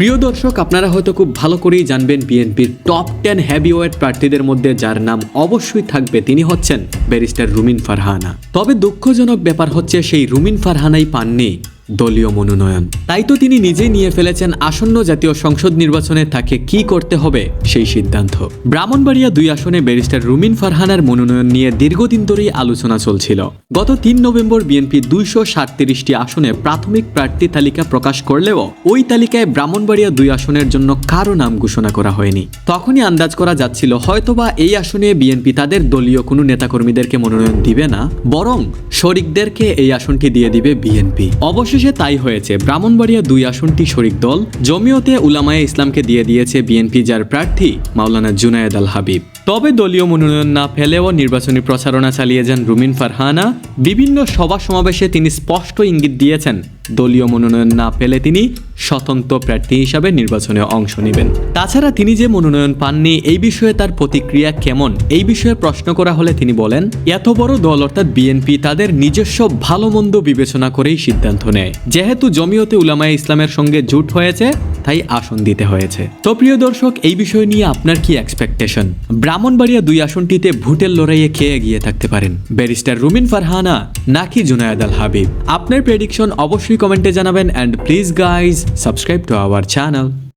প্রিয় দর্শক, আপনারা হয়তো খুব ভালো করেই জানবেন বিএনপির টপ 10 হেভিওয়েট প্রার্থীদের মধ্যে যার নাম অবশ্যই থাকবে তিনি হচ্ছেন ব্যারিস্টার রুমিন ফারহানা। তবে দুঃখজনক ব্যাপার হচ্ছে সেই রুমিন ফারহানাই পাননি দলীয় মনোনয়ন। তাই তো তিনি নিজেই নিয়ে ফেলেছেন আসন্ন জাতীয় সংসদ নির্বাচনে তাকে কি করতে হবে সেই সিদ্ধান্ত। ব্রাহ্মণবাড়িয়া 2 আসনে ব্যারিস্টার রুমিন ফারহানার মনোনয়ন নিয়ে দীর্ঘদিন ধরেই আলোচনা চলছিল। গত 3 নভেম্বর বিএনপি 237টি আসনে প্রাথমিক প্রার্থী তালিকা প্রকাশ করলেও ওই তালিকায় ব্রাহ্মণবাড়িয়া 2 আসনের জন্য কারো নাম ঘোষণা করা হয়নি। তখনই আন্দাজ করা যাচ্ছিল হয়তোবা এই আসনে বিএনপি তাদের দলীয় কোনো নেতাকর্মীদেরকে মনোনয়ন দিবে না, বরং শরিকদেরকে এই আসনটি দিয়ে দিবে বিএনপি। অবশেষে তাই হয়েছে। ব্রাহ্মণবাড়িয়া 2 আসনটি শরিক দল জমিয়তে উলামায়ে ইসলামকে দিয়ে দিয়েছে বিএনপি, যার প্রার্থী মাওলানা জুনায়েদ আল হাবিব। তবে দলীয় মনোনয়ন না পেলেও নির্বাচনী প্রচারণা চালিয়ে যান রুমিন ফারহানা। বিভিন্ন সভা সমাবেশে তিনি স্পষ্ট ইঙ্গিত দিয়েছেন দলীয় মনোনয়ন না পেলে তিনি স্বতন্ত্র প্রার্থী হিসাবে নির্বাচনে অংশ নেবেন। তাছাড়া তিনি যে মনোনয়ন পাননি এই বিষয়ে তার প্রতিক্রিয়া কেমন, এই বিষয়ে প্রশ্ন করা হলে তিনি বলেন, এত বড় দল অর্থাৎ বিএনপি তাদের নিজস্ব ভালো মন্দ বিবেচনা করেই সিদ্ধান্ত নেয়। যেহেতু জমিয়তে উলামায়ে ইসলামের সঙ্গে জোট হয়েছে তাই আসন দিতে হয়েছে। তো প্রিয় দর্শক, এই বিষয় নিয়ে আপনার কি এক্সপেকটেশন? ব্রাহ্মণবাড়িয়া 2 আসনটিতে ভোটের লড়াইয়ে কে এগিয়ে থাকতে পারেন, ব্যারিস্টার রুমিন ফারহানা নাকি জুনায়েদ আল হাবিব? আপনার প্রেডিকশন অবশ্যই কমেন্টে জানাবেন, and please guys subscribe to our channel.